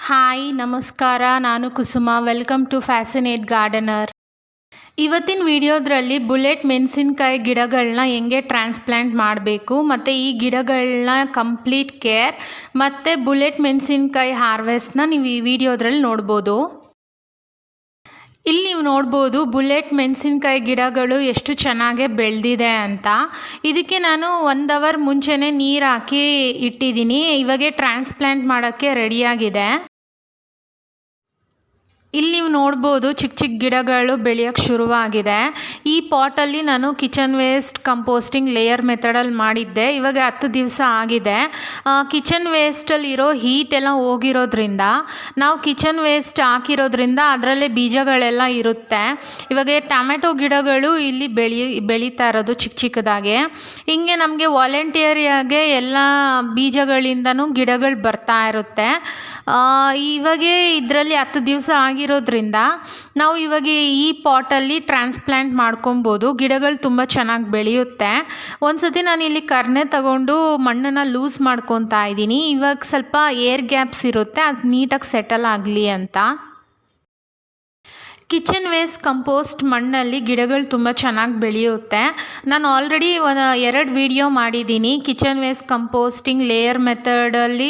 Hi ನಮಸ್ಕಾರ, ನಾನು Kusuma. Welcome to fascinate gardener. ಇವತ್ತಿನ ವಿಡಿಯೋದ್ರಲ್ಲಿ ಬುಲೆಟ್ ಮೆಣಸಿನ್ಕಾಯಿ ಗಿಡಗಳನ್ನ ಹೆಂಗೆ ಟ್ರಾನ್ಸ್ಪ್ಲಾಂಟ್ ಮಾಡಬೇಕು ಮತ್ತು ಈ ಗಿಡಗಳನ್ನ ಕಂಪ್ಲೀಟ್ ಕೇರ್ ಮತ್ತು ಬುಲೆಟ್ ಮೆಣಸಿನ್ಕಾಯಿ ಹಾರ್ವೆಸ್ಟ್ನ ನೀವು ಈ ವಿಡಿಯೋದ್ರಲ್ಲಿ ನೋಡ್ಬೋದು. ಇಲ್ಲಿ ನೀವು ನೋಡ್ಬೋದು ಬುಲೆಟ್ ಮೆಣಸಿನ್ಕಾಯಿ ಗಿಡಗಳು ಎಷ್ಟು ಚೆನ್ನಾಗಿ ಬೆಳೆದಿದೆ ಅಂತ. ಇದಕ್ಕೆ ನಾನು 1 ಅವರ್ ಮುಂಚೆನೇ ನೀರು ಹಾಕಿ ಇಟ್ಟಿದ್ದೀನಿ. ಇವಾಗೆ ಟ್ರಾನ್ಸ್ಪ್ಲಾಂಟ್ ಮಾಡೋಕ್ಕೆ ರೆಡಿಯಾಗಿದೆ. ಇಲ್ಲಿ ನೀವು ನೋಡ್ಬೋದು ಚಿಕ್ಕ ಚಿಕ್ಕ ಗಿಡಗಳು ಬೆಳೆಯೋಕ್ಕೆ ಶುರುವಾಗಿದೆ. ಈ ಪಾಟಲ್ಲಿ ನಾನು ಕಿಚನ್ ವೇಸ್ಟ್ ಕಂಪೋಸ್ಟಿಂಗ್ ಲೇಯರ್ ಮೆಥಡಲ್ಲಿ ಮಾಡಿದ್ದೆ. ಇವಾಗ 10 ದಿವಸ ಆಗಿದೆ. ಕಿಚನ್ ವೇಸ್ಟಲ್ಲಿರೋ ಹೀಟ್ ಎಲ್ಲ ಹೋಗಿರೋದ್ರಿಂದ ನಾವು ಕಿಚನ್ ವೇಸ್ಟ್ ಹಾಕಿರೋದ್ರಿಂದ ಅದರಲ್ಲೇ ಬೀಜಗಳೆಲ್ಲ ಇರುತ್ತೆ. ಇವಾಗ ಟೊಮೆಟೊ ಗಿಡಗಳು ಇಲ್ಲಿ ಬೆಳೀತಾ ಇರೋದು ಚಿಕ್ಕ ಚಿಕ್ಕದಾಗೆ. ಹಿಂಗೆ ನಮಗೆ ವಾಲಂಟಿಯರಿಯಾಗೆ ಎಲ್ಲ ಬೀಜಗಳಿಂದನೂ ಗಿಡಗಳು ಬರ್ತಾ ಇರುತ್ತೆ. ಇವಾಗೆ ಇದರಲ್ಲಿ 10 ದಿವಸ ಆಗಿರೋದ್ರಿಂದ ನಾವು ಇವಾಗ ಈ ಪಾಟಲ್ಲಿ ಟ್ರಾನ್ಸ್ಪ್ಲಾಂಟ್ ಮಾಡ್ಕೊಬೋದು. ಗಿಡಗಳು ತುಂಬ ಚೆನ್ನಾಗಿ ಬೆಳೆಯುತ್ತೆ. ಒಂದು ಸತಿ ನಾನು ಇಲ್ಲಿ ಕರ್ನೆ ತಗೊಂಡು ಮಣ್ಣನ್ನು ಲೂಸ್ ಮಾಡ್ಕೊತಾ ಇದ್ದೀನಿ. ಇವಾಗ ಸ್ವಲ್ಪ ಏರ್ ಗ್ಯಾಪ್ಸ್ ಇರುತ್ತೆ, ಅದು ನೀಟಾಗಿ ಸೆಟಲ್ ಆಗಲಿ ಅಂತ. ಕಿಚನ್ ವೇಸ್ಟ್ ಕಂಪೋಸ್ಟ್ ಮಣ್ಣಲ್ಲಿ ಗಿಡಗಳು ತುಂಬ ಚೆನ್ನಾಗಿ ಬೆಳೆಯುತ್ತೆ. ನಾನು ಆಲ್ರೆಡಿ 2 ವಿಡಿಯೋ ಮಾಡಿದ್ದೀನಿ. ಕಿಚನ್ ವೇಸ್ಟ್ ಕಂಪೋಸ್ಟಿಂಗ್ ಲೇಯರ್ ಮೆಥಡಲ್ಲಿ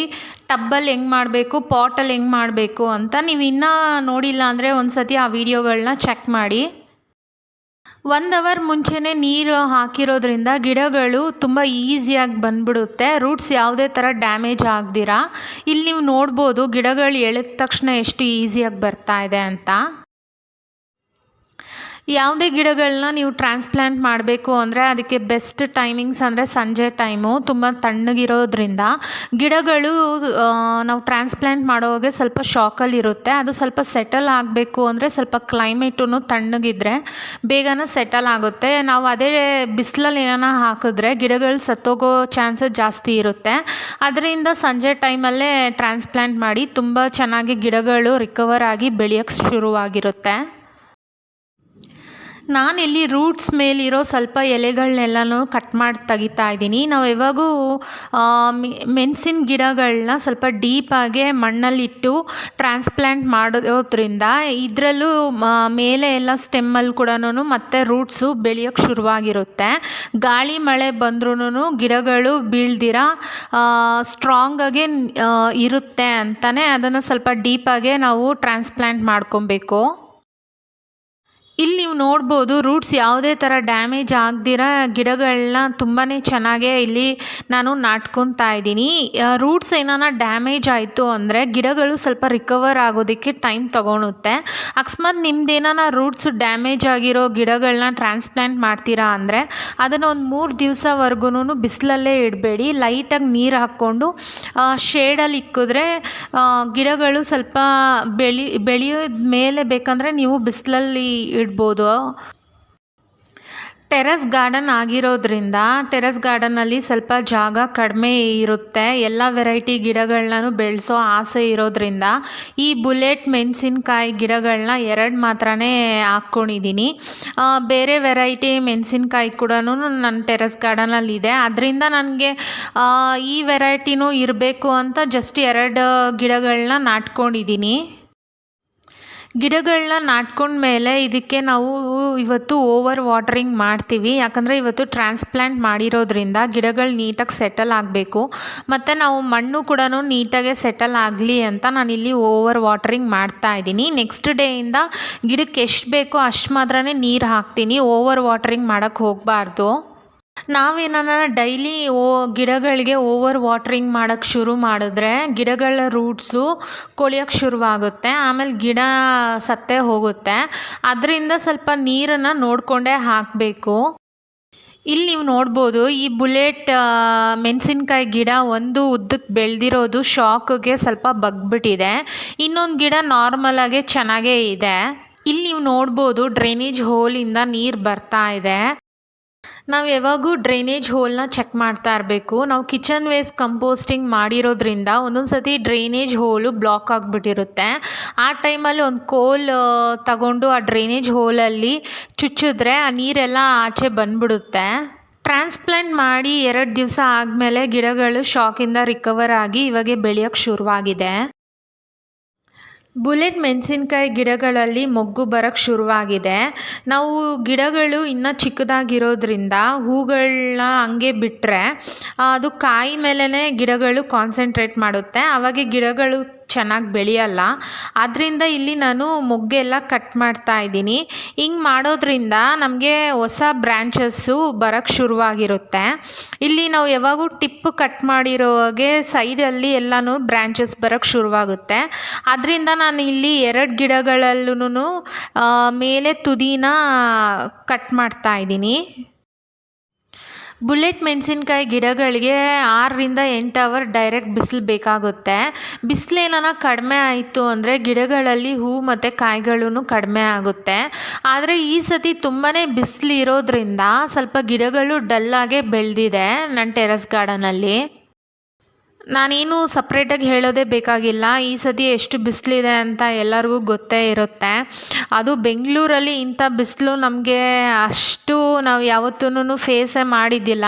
ಟಬ್ಬಲ್ಲಿ ಹೆಂಗೆ ಮಾಡಬೇಕು, ಪಾಟಲ್ಲಿ ಹೆಂಗೆ ಮಾಡಬೇಕು ಅಂತ. ನೀವು ಇನ್ನೂ ನೋಡಿಲ್ಲ ಅಂದರೆ ಒಂದು ಸತಿ ಆ ವಿಡಿಯೋಗಳನ್ನ ಚೆಕ್ ಮಾಡಿ. 1 ಅವರ್ ಮುಂಚೆನೇ ನೀರು ಹಾಕಿರೋದ್ರಿಂದ ಗಿಡಗಳು ತುಂಬ ಈಸಿಯಾಗಿ ಬಂದ್ಬಿಡುತ್ತೆ. ರೂಟ್ಸ್ ಯಾವುದೇ ಥರ ಡ್ಯಾಮೇಜ್ ಆಗ್ದಿರ. ಇಲ್ಲಿ ನೀವು ನೋಡ್ಬೋದು ಗಿಡಗಳು ಎಳೆದ ತಕ್ಷಣ ಎಷ್ಟು ಈಸಿಯಾಗಿ ಬರ್ತಾ ಇದೆ ಅಂತ. ಯಾವುದೇ ಗಿಡಗಳನ್ನ ನೀವು ಟ್ರಾನ್ಸ್ಪ್ಲಾಂಟ್ ಮಾಡಬೇಕು ಅಂದರೆ ಅದಕ್ಕೆ ಬೆಸ್ಟ್ ಟೈಮಿಂಗ್ಸ್ ಅಂದರೆ ಸಂಜೆ ಟೈಮು. ತುಂಬ ತಣ್ಣಗಿರೋದ್ರಿಂದ ಗಿಡಗಳು ನಾವು ಟ್ರಾನ್ಸ್ಪ್ಲಾಂಟ್ ಮಾಡೋವಾಗ ಸ್ವಲ್ಪ ಶಾಕಲ್ಲಿರುತ್ತೆ. ಅದು ಸ್ವಲ್ಪ ಸೆಟಲ್ ಆಗಬೇಕು ಅಂದರೆ ಸ್ವಲ್ಪ ಕ್ಲೈಮೇಟು ತಣ್ಣಗಿದ್ರೆ ಬೇಗನೆ ಸೆಟಲ್ ಆಗುತ್ತೆ. ನಾವು ಅದೇ ಬಿಸಿಲಲ್ಲಿ ಏನಾನ ಹಾಕಿದ್ರೆ ಗಿಡಗಳು ಸತ್ತೋಗೋ ಚಾನ್ಸಸ್ ಜಾಸ್ತಿ ಇರುತ್ತೆ. ಅದರಿಂದ ಸಂಜೆ ಟೈಮಲ್ಲೇ ಟ್ರಾನ್ಸ್ಪ್ಲಾಂಟ್ ಮಾಡಿ ತುಂಬ ಚೆನ್ನಾಗಿ ಗಿಡಗಳು ರಿಕವರ್ ಆಗಿ ಬೆಳೆಯೋಕ್ಕೆ ಶುರುವಾಗಿರುತ್ತೆ. ನಾನಿಲ್ಲಿ ರೂಟ್ಸ್ ಮೇಲಿರೋ ಸ್ವಲ್ಪ ಎಲೆಗಳನ್ನೆಲ್ಲನೂ ಕಟ್ ಮಾಡಿ ತೆಗಿತಾ ಇದ್ದೀನಿ. ನಾವು ಯಾವಾಗೂ ಮೆಣಸಿನ ಗಿಡಗಳನ್ನ ಸ್ವಲ್ಪ ಡೀಪಾಗೆ ಮಣ್ಣಲ್ಲಿಟ್ಟು ಟ್ರಾನ್ಸ್ಪ್ಲಾಂಟ್ ಮಾಡೋದ್ರಿಂದ ಇದರಲ್ಲೂ ಮೇಲೆ ಎಲ್ಲ ಸ್ಟೆಮ್ಮಲ್ಲಿ ಕೂಡ ಮತ್ತೆ ರೂಟ್ಸು ಬೆಳೆಯೋಕ್ಕೆ ಶುರುವಾಗಿರುತ್ತೆ. ಗಾಳಿ ಮಳೆ ಬಂದ್ರೂ ಗಿಡಗಳು ಬೀಳ್ದಿರ ಸ್ಟ್ರಾಂಗಾಗೆ ಇರುತ್ತೆ ಅಂತಲೇ ಅದನ್ನು ಸ್ವಲ್ಪ ಡೀಪಾಗೆ ನಾವು ಟ್ರಾನ್ಸ್ಪ್ಲಾಂಟ್ ಮಾಡ್ಕೊಬೇಕು. ಇಲ್ಲಿ ನೀವು ನೋಡ್ಬೋದು ರೂಟ್ಸ್ ಯಾವುದೇ ಥರ ಡ್ಯಾಮೇಜ್ ಆಗದಿರ ಗಿಡಗಳನ್ನ ತುಂಬಾ ಚೆನ್ನಾಗೇ ಇಲ್ಲಿ ನಾನು ನಾಟ್ಕೊತಾ ಇದ್ದೀನಿ. ರೂಟ್ಸ್ ಏನಾನ ಡ್ಯಾಮೇಜ್ ಆಯಿತು ಅಂದರೆ ಗಿಡಗಳು ಸ್ವಲ್ಪ ರಿಕವರ್ ಆಗೋದಕ್ಕೆ ಟೈಮ್ ತೊಗೊಳುತ್ತೆ. ಅಕಸ್ಮಾತ್ ನಿಮ್ದೇನಾನ ರೂಟ್ಸ್ ಡ್ಯಾಮೇಜ್ ಆಗಿರೋ ಗಿಡಗಳನ್ನ ಟ್ರಾನ್ಸ್ಪ್ಲಾಂಟ್ ಮಾಡ್ತೀರಾ ಅಂದರೆ ಅದನ್ನು ಒಂದು 3 ದಿವಸವರೆಗೂ ಬಿಸಿಲಲ್ಲೇ ಇಡಬೇಡಿ. ಲೈಟಾಗಿ ನೀರು ಹಾಕ್ಕೊಂಡು ಶೇಡಲ್ಲಿ ಇಕ್ಕಿದ್ರೆ ಗಿಡಗಳು ಸ್ವಲ್ಪ ಬೆಳೆಯೋದ ಮೇಲೆ ಬೇಕಂದರೆ ನೀವು ಬಿಸಿಲಲ್ಲಿ ಇಡ್ಬೋದು. ಟೆರೆಸ್ ಗಾರ್ಡನ್ ಆಗಿರೋದ್ರಿಂದ ಟೆರೆಸ್ ಗಾರ್ಡನಲ್ಲಿ ಸ್ವಲ್ಪ ಜಾಗ ಕಡಿಮೆ ಇರುತ್ತೆ. ಎಲ್ಲ ವೆರೈಟಿ ಗಿಡಗಳನ್ನೂ ಬೆಳೆಸೋ ಆಸೆ ಇರೋದ್ರಿಂದ ಈ ಬುಲೆಟ್ ಮೆಣಸಿನ್ಕಾಯಿ ಗಿಡಗಳನ್ನ 2 ಮಾತ್ರನೇ ಹಾಕ್ಕೊಂಡಿದ್ದೀನಿ. ಬೇರೆ ವೆರೈಟಿ ಮೆಣಸಿನ್ಕಾಯಿ ಕೂಡ ನನ್ನ ಟೆರೆಸ್ ಗಾರ್ಡನಲ್ಲಿದೆ. ಅದರಿಂದ ನನಗೆ ಈ ವೆರೈಟಿನೂ ಇರಬೇಕು ಅಂತ ಜಸ್ಟ್ 2 ಗಿಡಗಳನ್ನ ನಾಟ್ಕೊಂಡಿದ್ದೀನಿ. ಗಿಡಗಳನ್ನ ನಾಟ್ಕೊಂಡ್ಮೇಲೆ ಇದಕ್ಕೆ ನಾವು ಇವತ್ತು ಓವರ್ ವಾಟರಿಂಗ್ ಮಾಡ್ತೀವಿ. ಯಾಕಂದರೆ ಇವತ್ತು ಟ್ರಾನ್ಸ್ಪ್ಲಾಂಟ್ ಮಾಡಿರೋದ್ರಿಂದ ಗಿಡಗಳು ನೀಟಾಗಿ ಸೆಟಲ್ ಆಗಬೇಕು ಮತ್ತು ನಾವು ಮಣ್ಣು ಕೂಡ ನೀಟಾಗೆ ಸೆಟಲ್ ಆಗಲಿ ಅಂತ ನಾನಿಲ್ಲಿ ಓವರ್ ವಾಟರಿಂಗ್ ಮಾಡ್ತಾ ಇದ್ದೀನಿ. ನೆಕ್ಸ್ಟ್ ಡೇಯಿಂದ ಗಿಡಕ್ಕೆ ಎಷ್ಟು ಬೇಕೋ ಅಷ್ಟು ಮಾತ್ರನೇ ನೀರು ಹಾಕ್ತೀನಿ. ಓವರ್ ವಾಟರಿಂಗ್ ಮಾಡೋಕ್ಕೆ ಹೋಗಬಾರ್ದು. ನಾವೇನಾನ ಡೈಲಿ ಗಿಡಗಳಿಗೆ ಓವರ್ ವಾಟ್ರಿಂಗ್ ಮಾಡೋಕ್ಕೆ ಶುರು ಮಾಡಿದ್ರೆ ಗಿಡಗಳ ರೂಟ್ಸು ಕೊಳೆಯೋಕ್ಕೆ ಶುರುವಾಗುತ್ತೆ. ಆಮೇಲೆ ಗಿಡ ಸತ್ತೇ ಹೋಗುತ್ತೆ. ಅದರಿಂದ ಸ್ವಲ್ಪ ನೀರನ್ನು ನೋಡಿಕೊಂಡೇ ಹಾಕಬೇಕು. ಇಲ್ಲಿ ನೀವು ನೋಡ್ಬೋದು ಈ ಬುಲೆಟ್ ಮೆಣಸಿನ್ಕಾಯಿ ಗಿಡ ಒಂದು ಉದ್ದಕ್ಕೆ ಬೆಳೆದಿರೋದು ಶಾಕ್ಗೆ ಸ್ವಲ್ಪ ಬಗ್ಬಿಟ್ಟಿದೆ. ಇನ್ನೊಂದು ಗಿಡ ನಾರ್ಮಲಾಗೆ ಚೆನ್ನಾಗೇ ಇದೆ. ಇಲ್ಲಿ ನೀವು ನೋಡ್ಬೋದು ಡ್ರೈನೇಜ್ ಹೋಲಿಂದ ನೀರು ಬರ್ತಾ ಇದೆ. ನಾವು ಯಾವಾಗೂ ಡ್ರೈನೇಜ್ ಹೋಲ್ನ ಚೆಕ್ ಮಾಡ್ತಾ ಇರಬೇಕು. ನಾವು ಕಿಚನ್ ವೇಸ್ಟ್ ಕಂಪೋಸ್ಟಿಂಗ್ ಮಾಡಿರೋದ್ರಿಂದ ಒಂದೊಂದು ಸತಿ ಡ್ರೈನೇಜ್ ಹೋಲು ಬ್ಲಾಕ್ ಆಗಿಬಿಟ್ಟಿರುತ್ತೆ. ಆ ಟೈಮಲ್ಲಿ ಒಂದು ಕೋಲ್ ತಗೊಂಡು ಆ ಡ್ರೈನೇಜ್ ಹೋಲಲ್ಲಿ ಚುಚ್ಚಿದ್ರೆ ಆ ನೀರೆಲ್ಲ ಆಚೆ ಬಂದ್ಬಿಡುತ್ತೆ. ಟ್ರಾನ್ಸ್ಪ್ಲಾಂಟ್ ಮಾಡಿ 2 ದಿವಸ ಆದಮೇಲೆ ಗಿಡಗಳು ಶಾಕಿಂದ ರಿಕವರ್ ಆಗಿ ಇವಾಗ ಬೆಳೆಯೋಕ್ಕೆ ಶುರುವಾಗಿದೆ. ಬುಲೆಟ್ ಮೆಣಸಿನ್ಕಾಯಿ ಗಿಡಗಳಲ್ಲಿ ಮೊಗ್ಗು ಬರೋಕ್ಕೆ ಶುರುವಾಗಿದೆ. ನಾವು ಗಿಡಗಳು ಇನ್ನೂ ಚಿಕ್ಕದಾಗಿರೋದ್ರಿಂದ ಹೂಗಳನ್ನ ಹಂಗೆ ಬಿಟ್ಟರೆ ಅದು ಕಾಯಿ ಮೇಲೇ ಗಿಡಗಳು ಕಾನ್ಸಂಟ್ರೇಟ್ ಮಾಡುತ್ತೆ. ಆವಾಗ ಗಿಡಗಳು ಚೆನ್ನಾಗಿ ಬೆಳೆಯಲ್ಲ. ಆದ್ದರಿಂದ ಇಲ್ಲಿ ನಾನು ಮೊಗ್ಗೆಲ್ಲ ಕಟ್ ಮಾಡ್ತಾ ಇದ್ದೀನಿ. ಹಿಂಗೆ ಮಾಡೋದ್ರಿಂದ ನಮಗೆ ಹೊಸ ಬ್ರ್ಯಾಂಚಸ್ಸು ಬರೋಕ್ಕೆ ಶುರುವಾಗಿರುತ್ತೆ. ಇಲ್ಲಿ ನಾವು ಯಾವಾಗೂ ಟಿಪ್ ಕಟ್ ಮಾಡಿರೋವಾಗೆ ಸೈಡಲ್ಲಿ ಎಲ್ಲನೂ ಬ್ರ್ಯಾಂಚಸ್ ಬರೋಕ್ಕೆ ಶುರುವಾಗುತ್ತೆ. ಅದರಿಂದ ನಾನು ಇಲ್ಲಿ 2 ಗಿಡಗಳಲ್ಲೂ ಮೇಲೆ ತುದಿನ ಕಟ್ ಮಾಡ್ತಾ ಇದ್ದೀನಿ. ಬುಲೆಟ್ ಮೆಣಸಿನ್ಕಾಯಿ ಗಿಡಗಳಿಗೆ 6ರಿಂದ 8 ಅವರ್ ಡೈರೆಕ್ಟ್ ಬಿಸಿಲು ಬೇಕಾಗುತ್ತೆ. ಬಿಸಿಲೇನಾನ ಕಡಿಮೆ ಆಯಿತು ಅಂದರೆ ಗಿಡಗಳಲ್ಲಿ ಹೂ ಮತ್ತು ಕಾಯಿಗಳೂ ಕಡಿಮೆ ಆಗುತ್ತೆ. ಆದರೆ ಈ ಸತಿ ತುಂಬಾ ಬಿಸಿಲು ಇರೋದ್ರಿಂದ ಸ್ವಲ್ಪ ಗಿಡಗಳು ಡಲ್ಲಾಗೇ ಬೆಳೆದಿದೆ ನನ್ನ ಟೆರೆಸ್ ಗಾರ್ಡನಲ್ಲಿ. ನಾನೇನು ಸಪ್ರೇಟಾಗಿ ಹೇಳೋದೇ ಬೇಕಾಗಿಲ್ಲ, ಈ ಸತಿ ಎಷ್ಟು ಬಿಸಿಲಿದೆ ಅಂತ ಎಲ್ಲರಿಗೂ ಗೊತ್ತೇ ಇರುತ್ತೆ. ಅದು ಬೆಂಗಳೂರಲ್ಲಿ ಇಂಥ ಬಿಸಿಲು ನಮಗೆ ಅಷ್ಟು ನಾವು ಯಾವತ್ತೂ ಫೇಸೇ ಮಾಡಿದ್ದಿಲ್ಲ.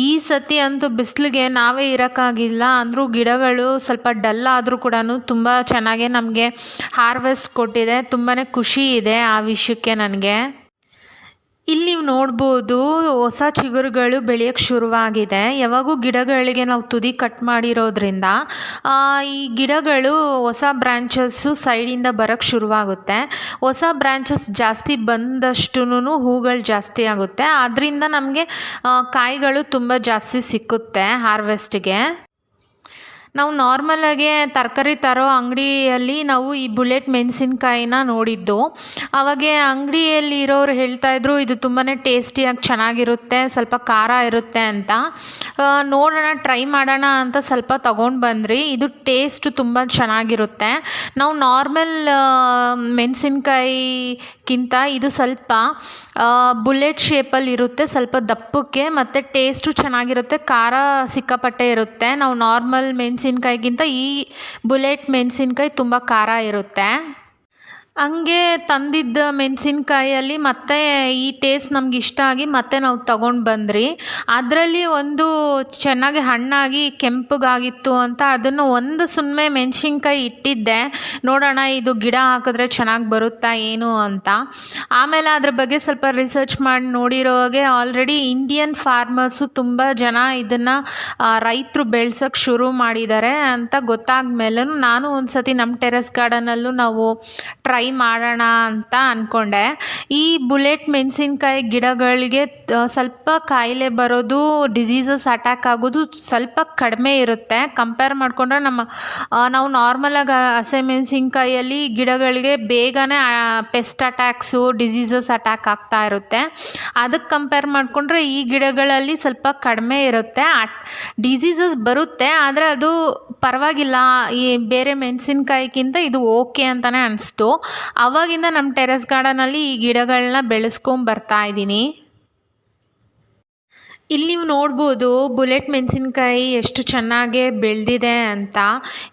ಈ ಸತಿ ಅಂತೂ ಬಿಸಿಲಿಗೆ ನಾವೇ ಇರೋಕ್ಕಾಗಿಲ್ಲ. ಅಂದರೂ ಗಿಡಗಳು ಸ್ವಲ್ಪ ಡಲ್ ಆದರೂ ಕೂಡ ತುಂಬ ಚೆನ್ನಾಗೇ ನಮಗೆ ಹಾರ್ವೆಸ್ಟ್ ಕೊಟ್ಟಿದೆ. ತುಂಬಾ ಖುಷಿ ಇದೆ ಆ ವಿಷಯಕ್ಕೆ ನನಗೆ. ಇಲ್ಲಿ ನೀವು ನೋಡ್ಬೋದು ಹೊಸ ಚಿಗುರುಗಳು ಬೆಳೆಯೋಕ್ಕೆ ಶುರುವಾಗಿದೆ. ಯಾವಾಗೂ ಗಿಡಗಳಿಗೆ ನಾವು ತುದಿ ಕಟ್ ಮಾಡಿರೋದ್ರಿಂದ ಈ ಗಿಡಗಳು ಹೊಸ ಬ್ರ್ಯಾಂಚಸ್ಸು ಸೈಡಿಂದ ಬರೋಕ್ಕೆ ಶುರುವಾಗುತ್ತೆ. ಹೊಸ ಬ್ರ್ಯಾಂಚಸ್ ಜಾಸ್ತಿ ಬಂದಷ್ಟುನು ಹೂಗಳು ಜಾಸ್ತಿ ಆಗುತ್ತೆ. ಅದರಿಂದ ನಮಗೆ ಕಾಯಿಗಳು ತುಂಬ ಜಾಸ್ತಿ ಸಿಕ್ಕುತ್ತೆ ಹಾರ್ವೆಸ್ಟಿಗೆ. ನಾವು ನಾರ್ಮಲಾಗೆ ತರಕಾರಿ ತರೋ ಅಂಗಡಿಯಲ್ಲಿ ನಾವು ಈ ಬುಲೆಟ್ ಮೆಣಸಿನ್ಕಾಯಿನ ನೋಡಿದ್ದು. ಆವಾಗ ಅಂಗಡಿಯಲ್ಲಿ ಇರೋರು ಹೇಳ್ತಾಯಿದ್ರು ಇದು ತುಂಬಾ ಟೇಸ್ಟಿಯಾಗಿ ಚೆನ್ನಾಗಿರುತ್ತೆ, ಸ್ವಲ್ಪ ಖಾರ ಇರುತ್ತೆ ಅಂತ. ನೋಡೋಣ, ಟ್ರೈ ಮಾಡೋಣ ಅಂತ ಸ್ವಲ್ಪ ತೊಗೊಂಡು ಬಂದ್ರಿ. ಇದು ಟೇಸ್ಟ್ ತುಂಬ ಚೆನ್ನಾಗಿರುತ್ತೆ. ನಾವು ನಾರ್ಮಲ್ ಮೆಣಸಿನ್ಕಾಯಿಗಿಂತ ಇದು ಸ್ವಲ್ಪ ಬುಲೆಟ್ ಶೇಪಲ್ಲಿ ಇರುತ್ತೆ, ಸ್ವಲ್ಪ ದಪ್ಪಕ್ಕೆ, ಮತ್ತು ಟೇಸ್ಟು ಚೆನ್ನಾಗಿರುತ್ತೆ, ಖಾರ ಸಿಕ್ಕಾಪಟ್ಟೆ ಇರುತ್ತೆ. ನಾವು ನಾರ್ಮಲ್ ಮೆಣಸಿನ್ಕಾಯಿಗಿಂತ ಈ ಬುಲೆಟ್ ಮೆಣಸಿನ್ಕಾಯಿ ತುಂಬ ಖಾರ ಇರುತ್ತೆ. ಹಂಗೆ ತಂದಿದ್ದ ಮೆಣಸಿನ್ಕಾಯಲ್ಲಿ ಮತ್ತೆ ಈ ಟೇಸ್ಟ್ ನಮ್ಗೆ ಇಷ್ಟ ಆಗಿ ಮತ್ತೆ ನಾವು ತಗೊಂಡು ಬಂದ್ರಿ. ಅದರಲ್ಲಿ ಒಂದು ಚೆನ್ನಾಗಿ ಹಣ್ಣಾಗಿ ಕೆಂಪಗಾಗಿತ್ತು ಅಂತ ಅದನ್ನು ಒಂದು ಸುಮ್ಮನೆ ಮೆಣಸಿನ್ಕಾಯಿ ಇಟ್ಟಿದ್ದೆ, ನೋಡೋಣ ಇದು ಗಿಡ ಹಾಕಿದ್ರೆ ಚೆನ್ನಾಗಿ ಬರುತ್ತಾ ಏನು ಅಂತ. ಆಮೇಲೆ ಅದ್ರ ಬಗ್ಗೆ ಸ್ವಲ್ಪ ರಿಸರ್ಚ್ ಮಾಡಿ ನೋಡಿರೋವಾಗೆ ಆಲ್ರೆಡಿ ಇಂಡಿಯನ್ ಫಾರ್ಮರ್ಸು ತುಂಬ ಜನ ಇದನ್ನು ರೈತರು ಬೆಳ್ಸೋಕ್ಕೆ ಶುರು ಮಾಡಿದ್ದಾರೆ ಅಂತ ಗೊತ್ತಾದ್ಮೇಲೆ ನಾನು ಒಂದು ಸತಿ ನಮ್ಮ ಟೆರೆಸ್ ಗಾರ್ಡನಲ್ಲೂ ನಾವು ಟ್ರೈ ಮಾಡೋಣ ಅಂತ ಅಂದ್ಕೊಂಡೆ. ಈ ಬುಲೆಟ್ ಮೆಣಸಿನ್ಕಾಯಿ ಗಿಡಗಳಿಗೆ ಸ್ವಲ್ಪ ಕಾಯಿಲೆ ಬರೋದು, ಡಿಸೀಸಸ್ ಅಟ್ಯಾಕ್ ಆಗೋದು ಸ್ವಲ್ಪ ಕಡಿಮೆ ಇರುತ್ತೆ ಕಂಪೇರ್ ಮಾಡಿಕೊಂಡ್ರೆ ನಾವು ನಾರ್ಮಲಾಗಿ ಹಸಿಮೆಣಸಿನ್ಕಾಯಲ್ಲಿ ಗಿಡಗಳಿಗೆ ಬೇಗನೆ ಪೆಸ್ಟ್ ಅಟ್ಯಾಕ್ಸು, ಡಿಸೀಸಸ್ ಅಟ್ಯಾಕ್ ಆಗ್ತಾ ಇರುತ್ತೆ. ಅದಕ್ಕೆ ಕಂಪೇರ್ ಮಾಡಿಕೊಂಡ್ರೆ ಈ ಗಿಡಗಳಲ್ಲಿ ಸ್ವಲ್ಪ ಕಡಿಮೆ ಇರುತ್ತೆ. ಡಿಸೀಸಸ್ ಬರುತ್ತೆ, ಆದರೆ ಅದು ಪರವಾಗಿಲ್ಲ, ಈ ಬೇರೆ ಮೆಣಸಿನ್ಕಾಯಿಗಿಂತ ಇದು ಓಕೆ ಅಂತಲೇ ಅನಿಸ್ತು. ಆವಾಗಿಂದ ನಮ್ಮ ಟೆರೆಸ್ ಗಾರ್ಡನಲ್ಲಿ ಈ ಗಿಡಗಳನ್ನ ಬೆಳೆಸ್ಕೊಂಬರ್ತಾ ಇದ್ದೀನಿ. ಇಲ್ಲಿ ನೀವು ನೋಡ್ಬೋದು ಬುಲೆಟ್ ಮೆಣಸಿನ್ಕಾಯಿ ಎಷ್ಟು ಚೆನ್ನಾಗೇ ಬೆಳೆದಿದೆ ಅಂತ.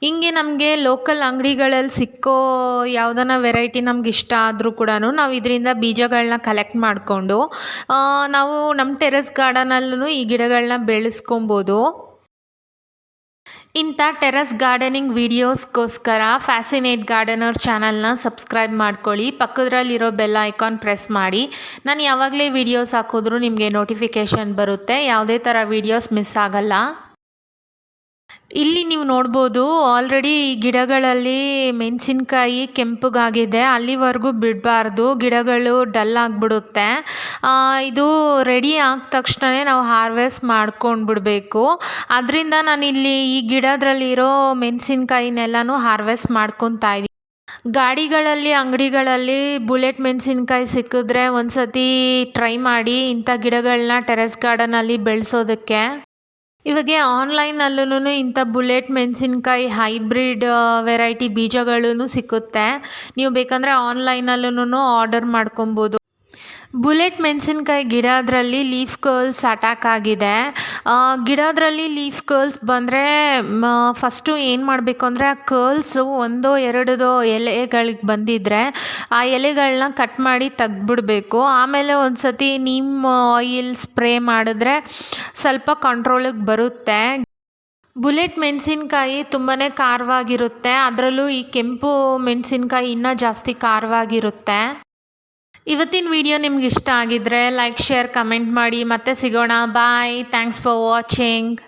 ಹಿಂಗೆ ನಮಗೆ ಲೋಕಲ್ ಅಂಗಡಿಗಳಲ್ಲಿ ಸಿಕ್ಕೋ ಯಾವುದನ್ನ ವೆರೈಟಿ ನಮ್ಗೆ ಇಷ್ಟ ಆದರೂ ಕೂಡ ನಾವು ಇದರಿಂದ ಬೀಜಗಳನ್ನ ಕಲೆಕ್ಟ್ ಮಾಡಿಕೊಂಡು ನಾವು ನಮ್ಮ ಟೆರೆಸ್ ಗಾರ್ಡನಲ್ಲೂ ಈ ಗಿಡಗಳನ್ನ ಬೆಳೆಸ್ಕೊಬೋದು. ಇಂಥ ಟೆರೆಸ್ ಗಾರ್ಡನಿಂಗ್ ವೀಡಿಯೋಸ್ಗೋಸ್ಕರ ಫ್ಯಾಸಿನೇಟ್ ಗಾರ್ಡನರ್ ಚಾನಲ್ನ ಸಬ್ಸ್ಕ್ರೈಬ್ ಮಾಡ್ಕೊಳ್ಳಿ. ಪಕ್ಕದಲ್ಲಿರೋ ಬೆಲ್ ಐಕಾನ್ ಪ್ರೆಸ್ ಮಾಡಿ. ನಾನು ಯಾವಾಗಲೇ ವೀಡಿಯೋಸ್ ಹಾಕಿದ್ರೂ ನಿಮಗೆ ನೋಟಿಫಿಕೇಷನ್ ಬರುತ್ತೆ, ಯಾವುದೇ ಥರ ವೀಡಿಯೋಸ್ ಮಿಸ್ ಆಗಲ್ಲ. ಇಲ್ಲಿ ನೀವು ನೋಡ್ಬೋದು ಆಲ್ರೆಡಿ ಗಿಡಗಳಲ್ಲಿ ಮೆಣಸಿನ್ಕಾಯಿ ಕೆಂಪಗಾಗಿದೆ, ಅಲ್ಲಿವರೆಗೂ ಬಿಡಬಾರ್ದು, ಗಿಡಗಳು ಡಲ್ ಆಗಿಬಿಡುತ್ತೆ. ಇದು ರೆಡಿ ಆದ ತಕ್ಷಣವೇ ನಾವು ಹಾರ್ವೆಸ್ಟ್ ಮಾಡ್ಕೊಂಡು ಬಿಡಬೇಕು. ಅದರಿಂದ ನಾನಿಲ್ಲಿ ಈ ಗಿಡದ್ರಲ್ಲಿರೋ ಮೆಣಸಿನ್ಕಾಯಿನೆಲ್ಲನೂ ಹಾರ್ವೆಸ್ಟ್ ಮಾಡ್ಕೊತಾ ಇದ್ದೀನಿ. ಗಾಡಿಗಳಲ್ಲಿ, ಅಂಗಡಿಗಳಲ್ಲಿ ಬುಲೆಟ್ ಮೆಣಸಿನ್ಕಾಯಿ ಸಿಕ್ಕಿದ್ರೆ ಒಂದು ಸತಿ ಟ್ರೈ ಮಾಡಿ ಇಂಥ ಗಿಡಗಳನ್ನ ಟೆರೆಸ್ ಗಾರ್ಡನಲ್ಲಿ ಬೆಳೆಸೋದಕ್ಕೆ. ಇವಾಗ ಆನ್ಲೈನಲ್ಲೂ ಇಂಥ ಬುಲೆಟ್ ಮೆಣಸಿನ್ಕಾಯಿ ಹೈಬ್ರಿಡ್ ವೆರೈಟಿ ಬೀಜಗಳೂ ಸಿಕ್ಕುತ್ತೆ. ನೀವು ಬೇಕಂದರೆ ಆನ್ಲೈನಲ್ಲೂ ಆರ್ಡರ್ ಮಾಡ್ಕೊಬೋದು. ಬುಲೆಟ್ ಮೆಣಸಿನ್ಕಾಯಿ ಗಿಡದ್ರಲ್ಲಿ ಲೀಫ್ ಕರ್ಲ್ಸ್ ಅಟ್ಯಾಕ್ ಆಗಿದೆ. ಗಿಡದ್ರಲ್ಲಿ ಲೀಫ್ ಕರ್ಲ್ಸ್ ಬಂದರೆ ಫಸ್ಟು ಏನು ಮಾಡಬೇಕು ಅಂದರೆ ಆ ಕರ್ಲ್ಸು 1-2 ಎಲೆಗಳಿಗೆ ಬಂದಿದ್ದರೆ ಆ ಎಲೆಗಳನ್ನ ಕಟ್ ಮಾಡಿ ತೆಗ್ದುಬಿಡ್ಬೇಕು. ಆಮೇಲೆ ಒಂದು ಸತಿ ನೀಮ್ ಆಯಿಲ್ ಸ್ಪ್ರೇ ಮಾಡಿದ್ರೆ ಸ್ವಲ್ಪ ಕಂಟ್ರೋಲಿಗೆ ಬರುತ್ತೆ. ಬುಲೆಟ್ ಮೆಣಸಿನ್ಕಾಯಿ ತುಂಬಾ ಖಾರವಾಗಿರುತ್ತೆ, ಅದರಲ್ಲೂ ಈ ಕೆಂಪು ಮೆಣಸಿನ್ಕಾಯಿ ಇನ್ನೂ ಜಾಸ್ತಿ ಖಾರವಾಗಿರುತ್ತೆ. ಇವತ್ತಿನ ವಿಡಿಯೋ ನಿಮ್ಗೆ ಇಷ್ಟ ಆಗಿದ್ರೆ ಲೈಕ್, ಶೇರ್, ಕಮೆಂಟ್ ಮಾಡಿ. ಮತ್ತೆ ಸಿಗೋಣ. ಬಾಯ್. Thanks for watching.